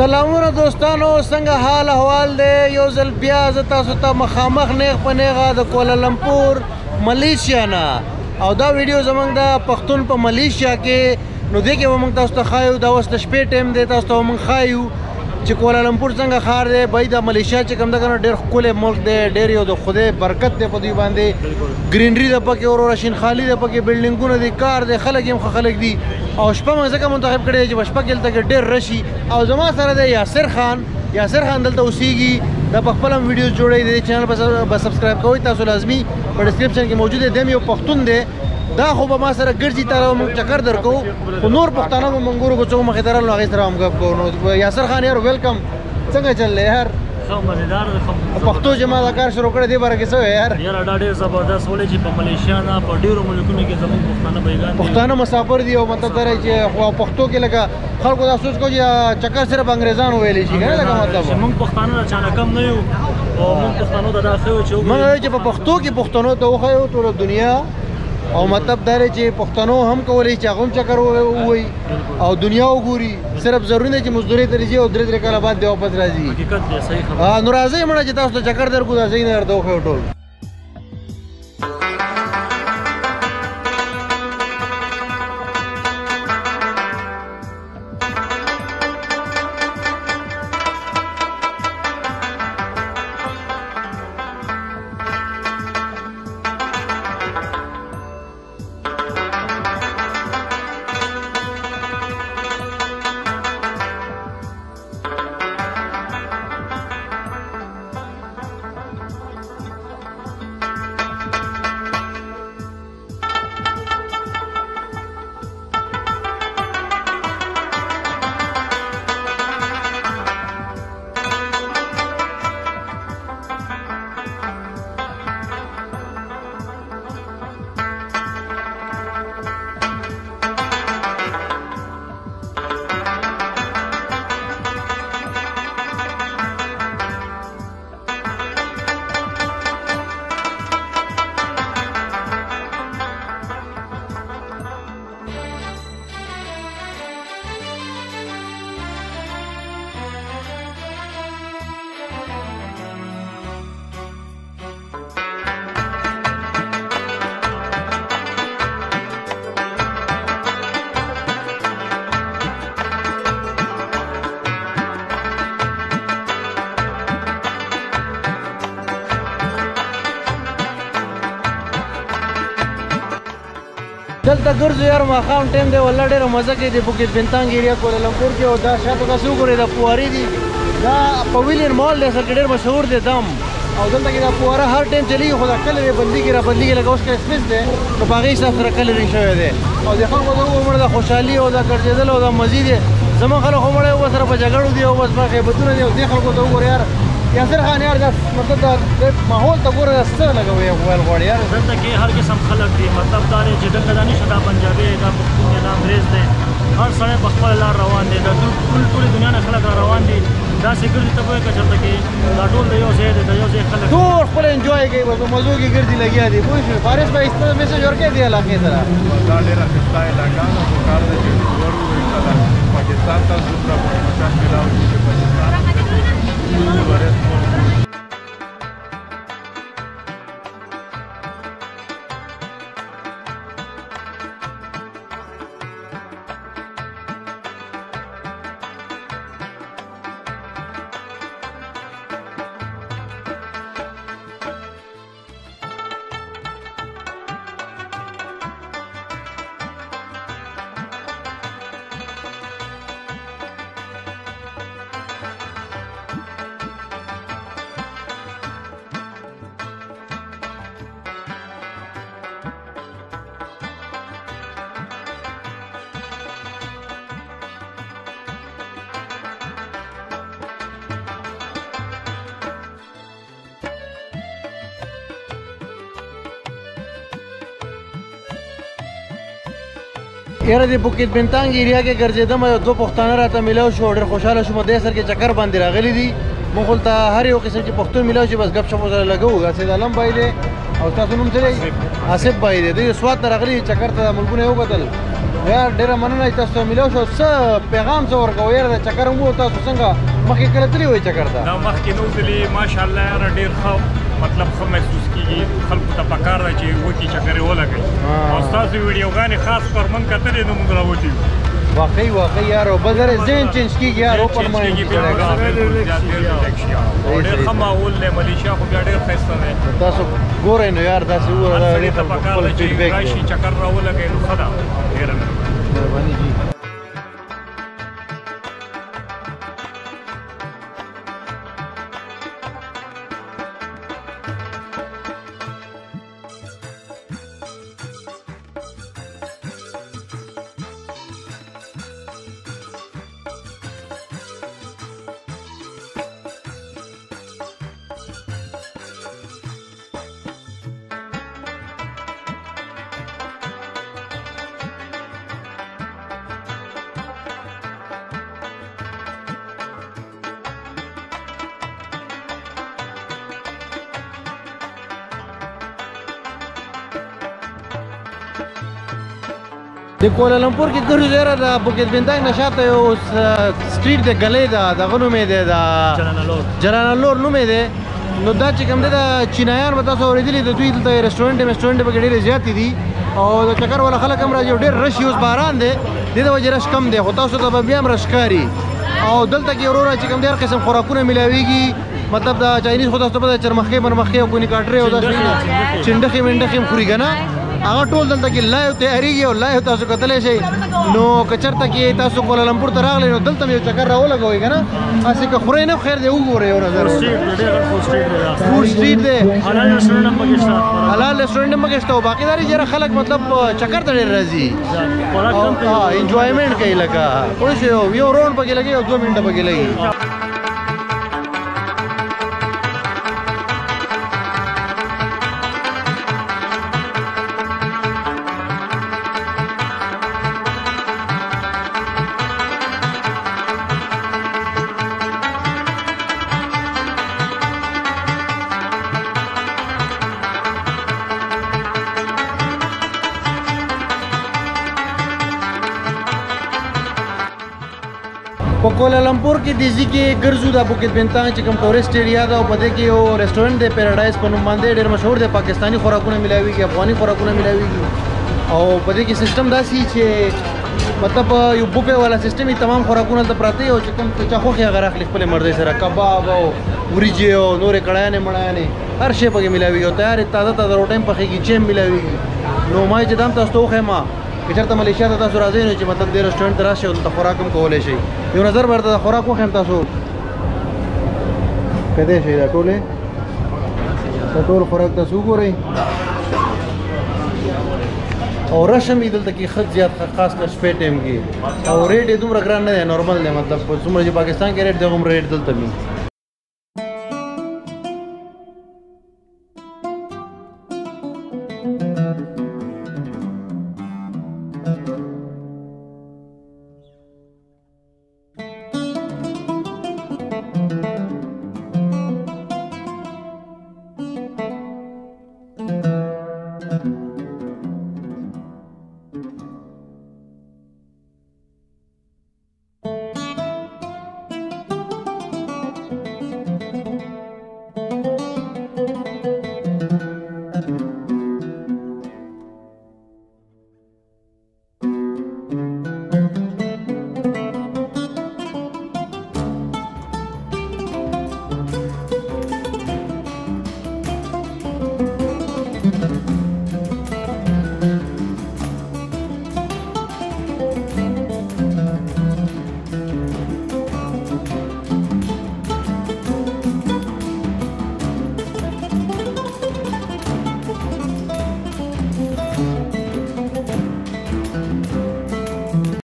سلامونه دوستانو، څنګه حال احوال دی؟ یو ځل بیا زه تاسو ته مخامخ نیغ په نیغه د کوالالمپور ملیشیا نه، او دا ویډیو زموږ د پښتون په ملیشیا کې، نو دې کې به موږ تاسو ته ښایو. دا اوس د شپې ټایم دی، تاسو ته به موږ ښایو چې کوالالمپور څنګه ښار دی. بای د ملیشیا چې کوم ده که نه ډېر ښکلی ملک دی، ډېر یو د خدای برکت دی په دوی باندې. ګرینري ده پکې، وروره شین خالي ده پکې، بلډینګونه دي، کار دی، خلک یې هم ښه خلک دي. او شپه موږ ځکه منتخب کړی چې په شپه کې دلته کې ډېر رشي. او زما سره دی یاسر خان دلته اوسېږي، دا په خپل هم ویډیوز جوړوي. د دې چینل به سبسکرایب کوئ تاسو لازمي، په ډسکرپشن کې موجود دی. دی یو پښتون دی، دا خو به ما سره ګرځي، تا موږ چکر درکو، خو نور پښتانه به موږ ګورو که څوک مخې ته رالو نو هغې سره هم ګپ کوو. نو یاسر خان یار ویلکم، څنګه چل دی یار؟ پښتو چې ما دا کار شروع کړی دی باره کې څه وی یار؟ یاره دا ډېر زبردست ولې چې په ملیشیا نه په ډېرو ملکونو کې زموږ پښتانه بیګان دي، پښتانه مسافر دي. او مطلب دا دی چې پښتو کې لکه خلکو دا سوچ کوو چې چکر صرف انګریزانو ویلی شي، که نه لکه مطلب موږ پښتانه نه چانه کم نه یو، او موږ پښتنو ته دا ښیو چې موږ وایو چې په پښتو کې پښتنو ته وښیو ټوله دنیا. او مطلب دا دی چې پښتنو هم کولی چې هغه هم چکر ووایي او دنیا وګوري. صرف ضروري دی چې مزدورۍ ته ځي او 3 کاله بعد دی واپس راځي. حقیقت دی، صحیح خبره. نو راځئ مړه چې تاسو ته چکر درکړو، دا ځای نه درته وښیو ټول. دلته ګرځو یار، ماښام ټایم دی، والله ډېره مزه کوي د بوکیت بنتانګ ایریا کوالالمپور کې. او دا شاته تاسو وګورئ، دا فوارې دي، دا پویلین مال دی، اصل کې ډېر مشهور دی دم. او دلته کې دا فواره هر ټایم چلیږي، خو دا کلر یې بدلېږي را بدلېږي، لکه اوس کرسمس دی نو په هغې حساب سره کلرینګ شوی دی. او د خلکو دا وګوره دا خوشحالي او دا ګرځېدل او دا مزې دی. زموږ خلک خو مړی و سره په جګړو دي او بس په غیبتونه دي. او دې خلکو ته وګوره یار یاسر خان یار، دا مطلب دا ماحول ته ګوره دا څه لګوي ویل غواړي یار. دلته کې هر قسم خلک دي، مطلب دا دی چې دلته دا نشته دا پنجابي دی، دا پښتون دی، دا انګریز دی، هر سړی په خپله لار روان دی. دا ټولې دنیا نه خلک را روان دي، داسې ګرځي ته پوهېږه چېرته کې دا ټول د یو ځای دی، د یو ځای خلک ټول خپل انجوای کوي، بس په مزو کې ګرځي لګیا دي. پوه شوې فارس به ایسته میسج ورکړی دې علاقې سره. دا ډېره ښایسته علاقه ده، خو کار دی چې ورو انشاءالله پاکستان ته دومره پرموشن میلاو شي چې پاکستان یاره د بوکیت بنتانګ ایریا کې ګرځېدم، یو دوه پښتانه راته میلاو شو، ډېر خوشحاله شوم. دې سر کې چکر باندې راغلي دي. موږ دلته هر یو قسم چې پښتون میلاو شي بس ګپ شپ ورسره لګوو. اسد عالم بای دی او تاسو نوم څه دی؟ آصف بای دی. دوی سوات نه راغلي چکر ته، ملکونه یې وکتل. یار ډېره مننه چې تاسو ته ملاو شو. څه پیغام څه ورکوئ یاره د چکر مو تاسو څنګه مخکې کله تللي وئ چکر ته؟ دا مخکې نه وتلي ماشاءالله یاره ډېر ښه مطلب ښه محسوس کېږي. خلکو ته پکار ده چې وکړي چکر یې ولګوي او ستاسو ویډیوګانې خاص پر موږ کتلې نو موږ راوتي یو. واقعي یار او بس ذهن چینج کېږي یار اوپن مایند ډېر ښه ماحول دی. ملیشیا خو بیا ډېر ښایسته دی. تاسو ګورئ نو یار داسې سړي ته پکار ده چې راشي چکر راولګوي نو ښه ده. ډېره مهرباني جي. د کوالالمپور کې ګرځو یاره د بوکیت بندنګ نه شاته یو سټریټ دی ګلۍ ده دغه نوم یې دی د جلالالور نوم یې دی. نو دا چې کوم دی د چینایان به تاسو اورېدلي د دوی دلته رسټورنټ پکې ډېرې زیاتې دي او د چکر والا خلک هم راځي او ډېر رش اوس باران دی دې د وجې رش کم دی خو تاسو ته به بیا هم رش ښکاري. او دلته کې وروره چې کوم دی هر قسم خوراکونه میلاویږي مطلب د چاینیز خو تاسو ته پته چرمخۍ مرمخۍ او کوني کاټرې او داسې چنډخې منډخې هم خوري که نه هغه ټول دلته کې لایو تیارېږي او لایو تاسو کتلی شئ. نو که چېرته کې تاسو کوالالمپور ته راغلی نو دلته هم یو چکر راولګوئ که نه هسې که خورئ نه خیر دی وګورئ یو نظر فوډ سټریټ دی حلال رسټورنټ هم پکې شته او باقي دا دی چې خلک مطلب چکر ته ډېر راځي انجوایمنټ کوي لکه پوه شوې یو راونډ پکې لګي او 2 منټه پکې لګي. په کوالالمپور کې دیزی کې ګرځو د بوکیت بنتنګ چې کوم ټورست ایریا ده او په دې کې یو ریسټورنټ دی پیراډایز په نوم باندې ډېر مشهور دی. پاکستاني خوراکونه میلاویږي افغاني خوراکونه میلاویږي او په دې کې سیستم داسې چې مطلب یو بوفه والا سیستم یې تمام خوراکونه دلته پراته او چې کوم چا خوښي هغه راخلي خپلې مرضۍ سره کباب او وریجې او نورې کړایانې مړایانې هر شی پکې میلاویږي او تیارې تازه روټۍ هم پخېږي چې هم میلاویږي. نو ما چې دا هم تاسو ته وښیم که چېرته ملیشیا ته تاسو راځئ نو چې مطلب دې رسټورنټ ته راشئ او دلته خوراک هم کولی شئ. یو نظر به درته د خوراک وښیم تاسو کتلی شئ دا ټولې دا ټول خوراک تاسو وګورئ او رش هم یې دلته کې ښه زیات خاص کر شپې ټایم کې او ریټ یې دومره ګران نه دی نارمل دی مطلب څومره چې پاکستان کې ریټ دی هغومره ریټ دلته وي.